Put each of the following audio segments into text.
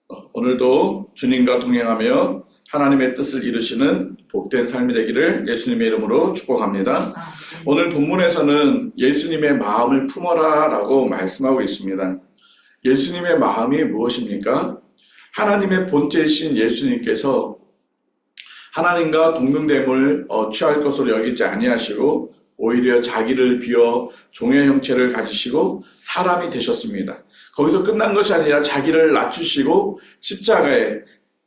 오늘도 주님과 동행하며 하나님의 뜻을 이루시는 복된 삶이 되기를 예수님의 이름으로 축복합니다. 오늘 본문에서는 예수님의 마음을 품어라 라고 말씀하고 있습니다. 예수님의 마음이 무엇입니까? 하나님의 본체이신 예수님께서 하나님과 동등됨을 취할 것으로 여기지 아니하시고 오히려 자기를 비워 종의 형체를 가지시고 사람이 되셨습니다. 거기서 끝난 것이 아니라 자기를 낮추시고 십자가에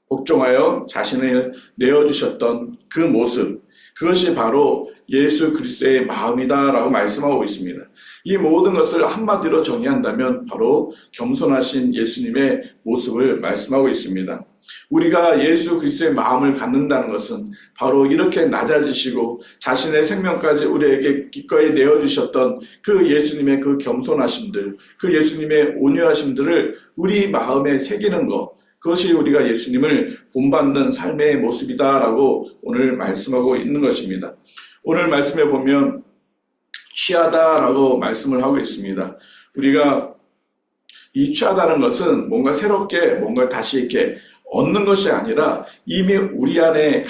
복종하여 자신을 내어주셨던 그 모습, 그것이 바로 예수 그리스도의 마음이다라고 말씀하고 있습니다. 이 모든 것을 한마디로 정의한다면 바로 겸손하신 예수님의 모습을 말씀하고 있습니다. 우리가 예수 그리스도의 마음을 갖는다는 것은 바로 이렇게 낮아지시고 자신의 생명까지 우리에게 기꺼이 내어주셨던 그 예수님의 그 겸손하심들, 그 예수님의 온유하심들을 우리 마음에 새기는 것, 그것이 우리가 예수님을 본받는 삶의 모습이다라고 오늘 말씀하고 있는 것입니다. 오늘 말씀에 보면 취하다라고 말씀을 하고 있습니다. 우리가 이 취하다는 것은 뭔가 새롭게 뭔가 다시 이렇게 얻는 것이 아니라 이미 우리 안에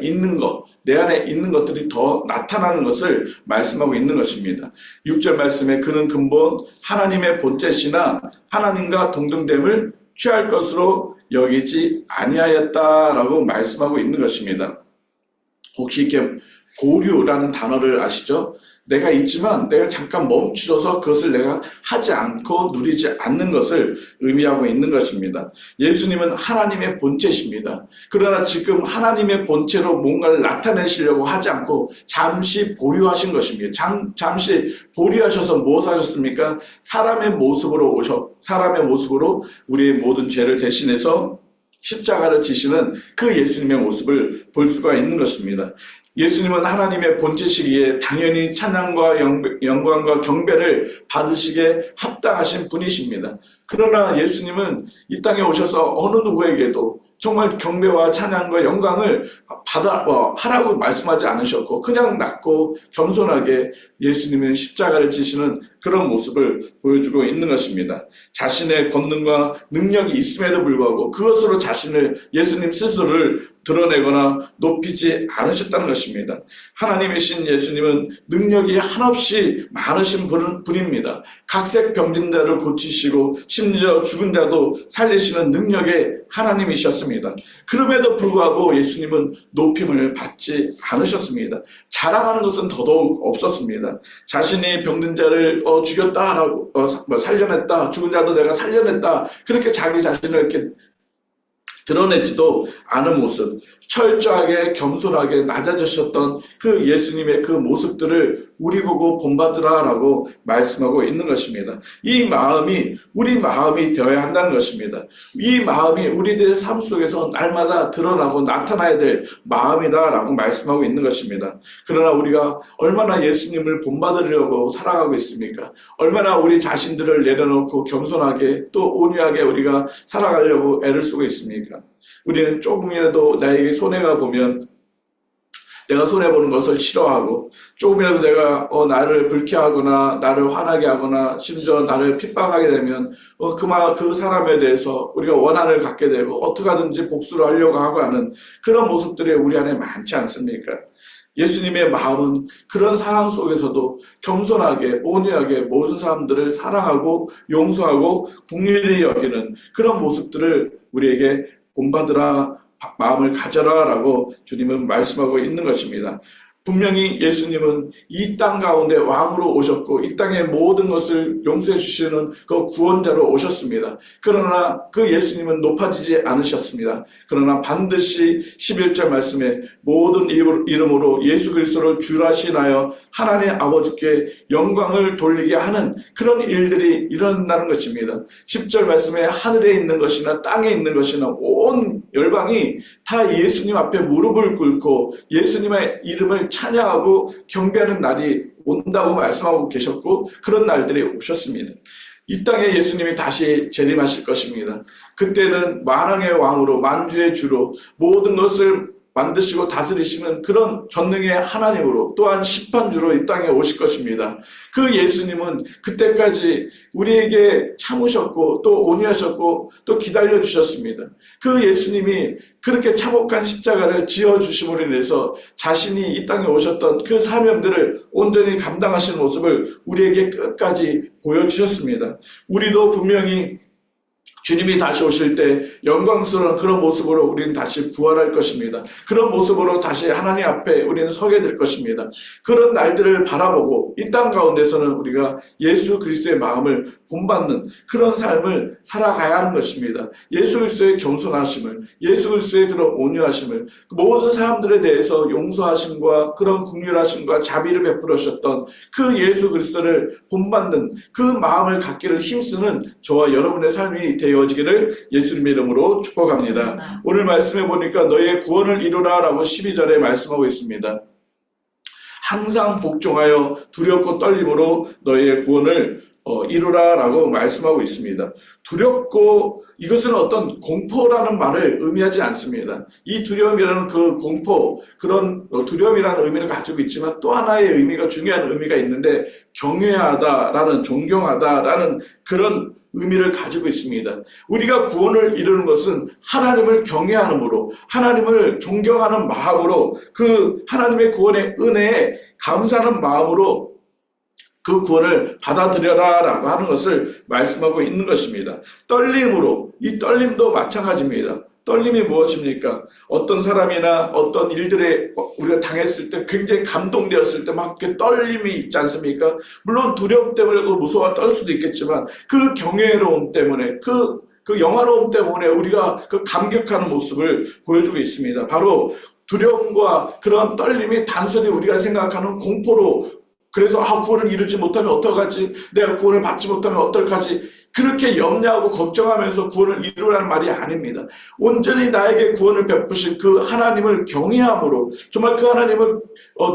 있는 것, 내 안에 있는 것들이 더 나타나는 것을 말씀하고 있는 것입니다. 6절 말씀에 그는 근본 하나님의 본체시나 하나님과 동등됨을 취할 것으로 여기지 아니하였다라고 말씀하고 있는 것입니다. 혹시 이렇게 보류라는 단어를 아시죠? 내가 있지만 내가 잠깐 멈추어서 그것을 내가 하지 않고 누리지 않는 것을 의미하고 있는 것입니다. 예수님은 하나님의 본체십니다. 그러나 지금 하나님의 본체로 뭔가를 나타내시려고 하지 않고 잠시 보류하신 것입니다. 잠시 보류하셔서 무엇 하셨습니까? 사람의 모습으로 우리의 모든 죄를 대신해서 십자가를 지시는 그 예수님의 모습을 볼 수가 있는 것입니다. 예수님은 하나님의 본체시기에 당연히 찬양과 영광과 경배를 받으시기에 합당하신 분이십니다. 그러나 예수님은 이 땅에 오셔서 어느 누구에게도 정말 경배와 찬양과 영광을 하라고 말씀하지 않으셨고 그냥 낮고 겸손하게 예수님은 십자가를 지시는 그런 모습을 보여주고 있는 것입니다. 자신의 권능과 능력이 있음에도 불구하고 그것으로 예수님 스스로를 드러내거나 높이지 않으셨다는 것입니다. 하나님이신 예수님은 능력이 한없이 많으신 분입니다. 각색 병든 자를 고치시고 심지어 죽은 자도 살리시는 능력의 하나님이셨습니다. 그럼에도 불구하고 예수님은 높임을 받지 않으셨습니다. 자랑하는 것은 더더욱 없었습니다. 자신이 병든 자를 죽였다라고 살려냈다, 죽은 자도 내가 살려냈다, 그렇게 자기 자신을 이렇게 드러내지도 않은 모습, 철저하게 겸손하게 낮아지셨던 그 예수님의 그 모습들을 우리 보고 본받으라라고 말씀하고 있는 것입니다. 이 마음이 우리 마음이 되어야 한다는 것입니다. 이 마음이 우리들의 삶 속에서 날마다 드러나고 나타나야 될 마음이다라고 말씀하고 있는 것입니다. 그러나 우리가 얼마나 예수님을 본받으려고 살아가고 있습니까? 얼마나 우리 자신들을 내려놓고 겸손하게 또 온유하게 우리가 살아가려고 애를 쓰고 있습니까? 우리는 조금이라도 나에게 손해가 보면 내가 손해보는 것을 싫어하고 조금이라도 내가 나를 불쾌하거나 나를 화나게 하거나 심지어 나를 핍박하게 되면 그 사람에 대해서 우리가 원한을 갖게 되고 어떻게 하든지 복수를 하려고 하고 하는 그런 모습들이 우리 안에 많지 않습니까? 예수님의 마음은 그런 상황 속에서도 겸손하게 온유하게 모든 사람들을 사랑하고 용서하고 긍휼히 여기는 그런 모습들을 우리에게 본받으라, 마음을 가져라 라고 주님은 말씀하고 있는 것입니다. 분명히 예수님은 이 땅 가운데 왕으로 오셨고 이 땅의 모든 것을 용서해 주시는 그 구원자로 오셨습니다. 그러나 그 예수님은 높아지지 않으셨습니다. 그러나 반드시 11절 말씀에 모든 이름으로 예수 그리스도를 주라 신하여 하나님 아버지께 영광을 돌리게 하는 그런 일들이 일어난다는 것입니다. 10절 말씀에 하늘에 있는 것이나 땅에 있는 것이나 온 열방이 다 예수님 앞에 무릎을 꿇고 예수님의 이름을 찬양하고 경배하는 날이 온다고 말씀하고 계셨고 그런 날들이 오셨습니다. 이 땅에 예수님이 다시 재림하실 것입니다. 그때는 만왕의 왕으로 만주의 주로 모든 것을 만드시고 다스리시는 그런 전능의 하나님으로 또한 심판주로 이 땅에 오실 것입니다. 그 예수님은 그때까지 우리에게 참으셨고 또 온유하셨고 또 기다려주셨습니다. 그 예수님이 그렇게 참혹한 십자가를 지어주심으로 인해서 자신이 이 땅에 오셨던 그 사명들을 온전히 감당하시는 모습을 우리에게 끝까지 보여주셨습니다. 우리도 분명히 주님이 다시 오실 때 영광스러운 그런 모습으로 우리는 다시 부활할 것입니다. 그런 모습으로 다시 하나님 앞에 우리는 서게 될 것입니다. 그런 날들을 바라보고 이 땅 가운데서는 우리가 예수 그리스도의 마음을 본받는 그런 삶을 살아가야 하는 것입니다. 예수 그리스도의 겸손하심을, 예수 그리스도의 그런 온유하심을, 모든 사람들에 대해서 용서하심과 그런 긍휼하심과 자비를 베풀으셨던 그 예수 그리스도를 본받는 그 마음을 갖기를 힘쓰는 저와 여러분의 삶이 되어지기를 예수님의 이름으로 축복합니다. 오늘 말씀해 보니까 너희의 구원을 이루라 라고 12절에 말씀하고 있습니다. 항상 복종하여 두렵고 떨림으로 너희의 구원을 이루라라고 말씀하고 있습니다. 두렵고 이것은 어떤 공포라는 말을 의미하지 않습니다. 이 두려움이라는 그 공포, 그런 두려움이라는 의미를 가지고 있지만 또 하나의 의미가 중요한 의미가 있는데 경외하다라는 존경하다라는 그런 의미를 가지고 있습니다. 우리가 구원을 이루는 것은 하나님을 경외함으로 하나님을 존경하는 마음으로 그 하나님의 구원의 은혜에 감사하는 마음으로 그 구원을 받아들여라 라고 하는 것을 말씀하고 있는 것입니다. 떨림으로, 이 떨림도 마찬가지입니다. 떨림이 무엇입니까? 어떤 사람이나 어떤 일들에 우리가 당했을 때 굉장히 감동되었을 때 막 이렇게 떨림이 있지 않습니까? 물론 두려움 때문에도 무서워 떨 수도 있겠지만 그 경외로움 때문에 그 영화로움 때문에 우리가 그 감격하는 모습을 보여주고 있습니다. 바로 두려움과 그런 떨림이 단순히 우리가 생각하는 공포로 그래서 구원을 이루지 못하면 어떡하지? 내가 구원을 받지 못하면 어떡하지? 그렇게 염려하고 걱정하면서 구원을 이루라는 말이 아닙니다. 온전히 나에게 구원을 베푸신 그 하나님을 경외함으로 정말 그 하나님을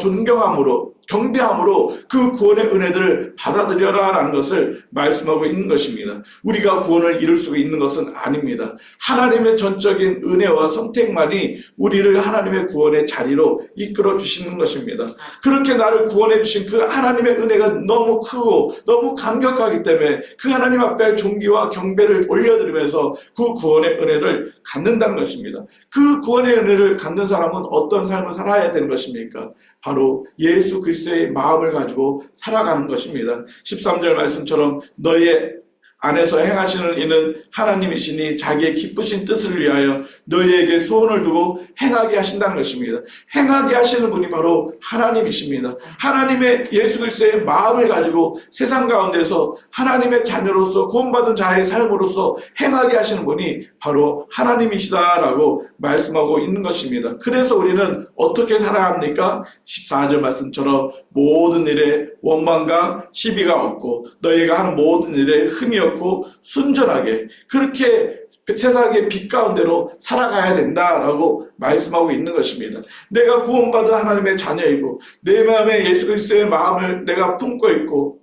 존경함으로 경배함으로 그 구원의 은혜들을 받아들여라라는 것을 말씀하고 있는 것입니다. 우리가 구원을 이룰 수 있는 것은 아닙니다. 하나님의 전적인 은혜와 선택만이 우리를 하나님의 구원의 자리로 이끌어 주시는 것입니다. 그렇게 나를 구원해 주신 그 하나님의 은혜가 너무 크고 너무 감격하기 때문에 그 하나님 앞에 존귀와 경배를 올려드리면서 그 구원의 은혜를 갖는다는 것입니다. 그 구원의 은혜를 갖는 사람은 어떤 삶을 살아야 되는 것입니까? 바로 예수 그리스도의 마음을 가지고 살아가는 것입니다. 13절 말씀처럼 너희의 안에서 행하시는 이는 하나님이시니 자기의 기쁘신 뜻을 위하여 너희에게 소원을 두고 행하게 하신다는 것입니다. 행하게 하시는 분이 바로 하나님이십니다. 하나님의 예수 그리스도의 마음을 가지고 세상 가운데서 하나님의 자녀로서 구원받은 자의 삶으로서 행하게 하시는 분이 바로 하나님이시다라고 말씀하고 있는 것입니다. 그래서 우리는 어떻게 살아야 합니까? 14절 말씀처럼 모든 일에 원망과 시비가 없고 너희가 하는 모든 일에 흠이 없고 순전하게 그렇게 세상의 빛 가운데로 살아가야 된다라고 말씀하고 있는 것입니다. 내가 구원받은 하나님의 자녀이고 내 마음에 예수 그리스도의 마음을 내가 품고 있고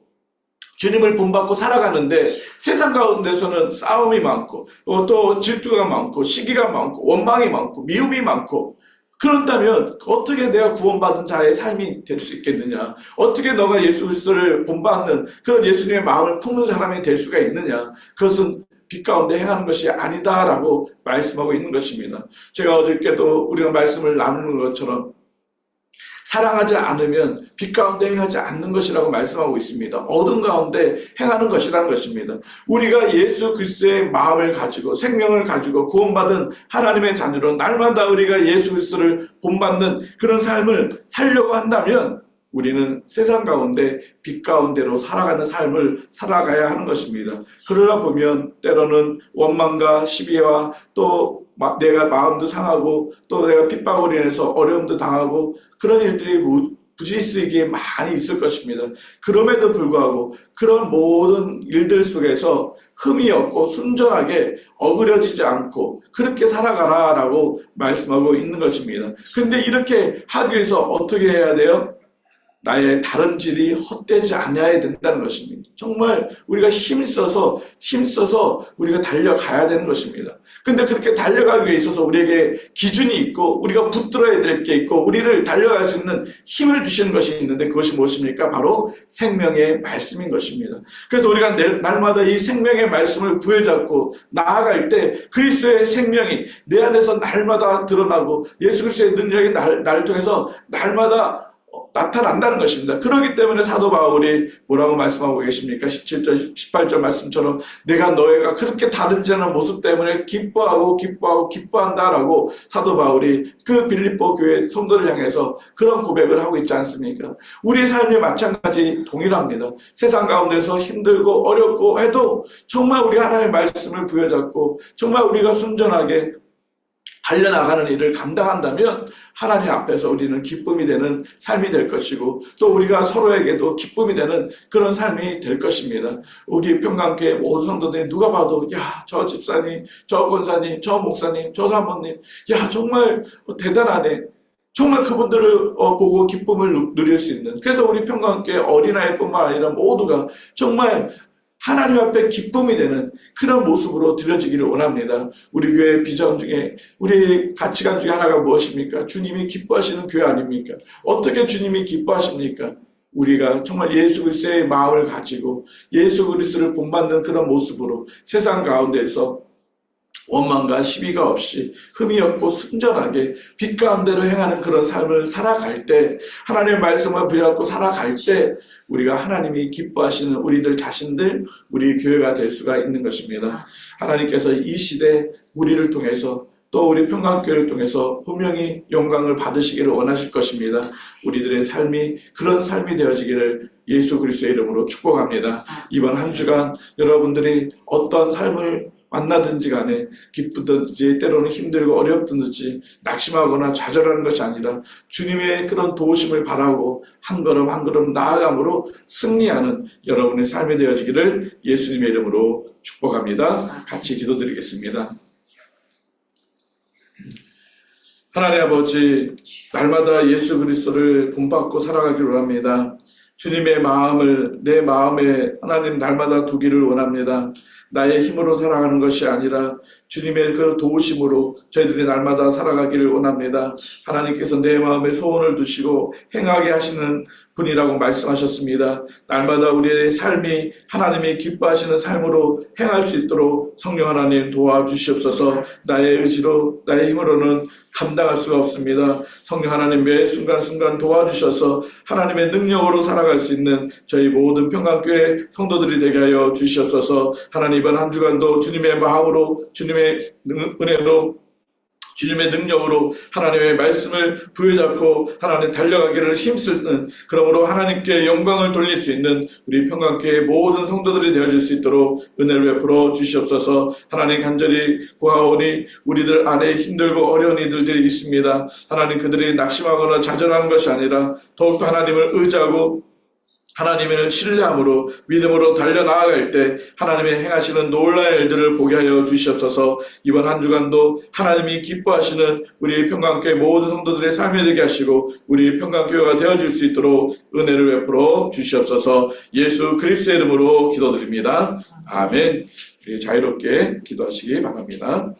주님을 본받고 살아가는데 세상 가운데서는 싸움이 많고 또 질투가 많고 시기가 많고 원망이 많고 미움이 많고 그렇다면 어떻게 내가 구원받은 자의 삶이 될 수 있겠느냐? 어떻게 너가 예수 그리스도를 본받는 그런 예수님의 마음을 품는 사람이 될 수가 있느냐? 그것은 빛 가운데 행하는 것이 아니다라고 말씀하고 있는 것입니다. 제가 어저께도 우리가 말씀을 나누는 것처럼 사랑하지 않으면 빛 가운데 행하지 않는 것이라고 말씀하고 있습니다. 어둠 가운데 행하는 것이라는 것입니다. 우리가 예수 그리스도의 마음을 가지고 생명을 가지고 구원받은 하나님의 자녀로 날마다 우리가 예수 그리스도를 본받는 그런 삶을 살려고 한다면 우리는 세상 가운데 빛 가운데로 살아가는 삶을 살아가야 하는 것입니다. 그러다 보면 때로는 원망과 시비와 또 내가 마음도 상하고 또 내가 핍박으로 인해서 어려움도 당하고 그런 일들이 부지수에게 많이 있을 것입니다. 그럼에도 불구하고 그런 모든 일들 속에서 흠이 없고 순전하게 어그러지지 않고 그렇게 살아가라라고 말씀하고 있는 것입니다. 근데 이렇게 하기 위해서 어떻게 해야 돼요? 나의 다름질이 헛되지 않아야 된다는 것입니다. 정말 우리가 힘써서 우리가 달려가야 되는 것입니다. 근데 그렇게 달려가기 위해 있어서 우리에게 기준이 있고 우리가 붙들어야 될 게 있고 우리를 달려갈 수 있는 힘을 주시는 것이 있는데 그것이 무엇입니까? 바로 생명의 말씀인 것입니다. 그래서 우리가 날마다 이 생명의 말씀을 부여잡고 나아갈 때 그리스도의 생명이 내 안에서 날마다 드러나고 예수 그리스도의 능력이 나를 통해서 날마다 나타난다는 것입니다. 그렇기 때문에 사도 바울이 뭐라고 말씀하고 계십니까? 17절, 18절 말씀처럼 내가 너희가 그렇게 다르지 않은 모습 때문에 기뻐한다라고 사도 바울이 그 빌립보 교회 성도를 향해서 그런 고백을 하고 있지 않습니까? 우리의 삶이 마찬가지 동일합니다. 세상 가운데서 힘들고 어렵고 해도 정말 우리 하나님의 말씀을 부여잡고 정말 우리가 순전하게 달려나가는 일을 감당한다면 하나님 앞에서 우리는 기쁨이 되는 삶이 될 것이고 또 우리가 서로에게도 기쁨이 되는 그런 삶이 될 것입니다. 우리 평강교회 모든 성도들이 누가 봐도 야, 저 집사님, 저 권사님, 저 목사님, 저 사모님 야 정말 대단하네. 정말 그분들을 보고 기쁨을 누릴 수 있는 그래서 우리 평강교회 어린아이뿐만 아니라 모두가 정말 하나님 앞에 기쁨이 되는 그런 모습으로 드려지기를 원합니다. 우리 교회 비전 중에 우리 가치관 중에 하나가 무엇입니까? 주님이 기뻐하시는 교회 아닙니까? 어떻게 주님이 기뻐하십니까? 우리가 정말 예수 그리스도의 마음을 가지고 예수 그리스도를 본받는 그런 모습으로 세상 가운데서 원망과 시비가 없이 흠이 없고 순전하게 빛 가운데로 행하는 그런 삶을 살아갈 때 하나님의 말씀을 부여잡고 살아갈 때 우리가 하나님이 기뻐하시는 우리들 자신들 우리 교회가 될 수가 있는 것입니다. 하나님께서 이 시대 우리를 통해서 또 우리 평강교회를 통해서 분명히 영광을 받으시기를 원하실 것입니다. 우리들의 삶이 그런 삶이 되어지기를 예수 그리스도의 이름으로 축복합니다. 이번 한 주간 여러분들이 어떤 삶을 만나든지 간에 기쁘든지 때로는 힘들고 어렵든지 낙심하거나 좌절하는 것이 아니라 주님의 그런 도우심을 바라고 한 걸음 한 걸음 나아감으로 승리하는 여러분의 삶이 되어지기를 예수님의 이름으로 축복합니다. 같이 기도드리겠습니다. 하나님 아버지, 날마다 예수 그리스도를 본받고 살아가기를 원합니다. 주님의 마음을 내 마음에 하나님 날마다 두기를 원합니다. 나의 힘으로 살아가는 것이 아니라 주님의 그 도우심으로 저희들이 날마다 살아가기를 원합니다. 하나님께서 내 마음에 소원을 두시고 행하게 하시는 분이라고 말씀하셨습니다. 날마다 우리의 삶이 하나님이 기뻐하시는 삶으로 행할 수 있도록 성령 하나님 도와주시옵소서. 나의 의지로 나의 힘으로는 감당할 수가 없습니다. 성령 하나님 매 순간순간 도와주셔서 하나님의 능력으로 살아갈 수 있는 저희 모든 평강교회 성도들이 되게 하여 주시옵소서. 하나님 이번 한 주간도 주님의 마음으로 주님의 은혜로 주님의 능력으로 하나님의 말씀을 부여잡고 하나님 달려가기를 힘쓰는 그러므로 하나님께 영광을 돌릴 수 있는 우리 평강교회 모든 성도들이 되어질 수 있도록 은혜를 베풀어 주시옵소서. 하나님 간절히 구하오니 우리들 안에 힘들고 어려운 이들이 있습니다. 하나님 그들이 낙심하거나 좌절하는 것이 아니라 더욱더 하나님을 의지하고 하나님을 신뢰함으로 믿음으로 달려나아갈 때 하나님의 행하시는 놀라운 일들을 보게 하여 주시옵소서. 이번 한 주간도 하나님이 기뻐하시는 우리 평강교회 모든 성도들의 삶이 되게 하시고 우리 평강교회가 되어줄 수 있도록 은혜를 베풀어 주시옵소서. 예수 그리스도의 이름으로 기도드립니다. 아멘. 자유롭게 기도하시기 바랍니다.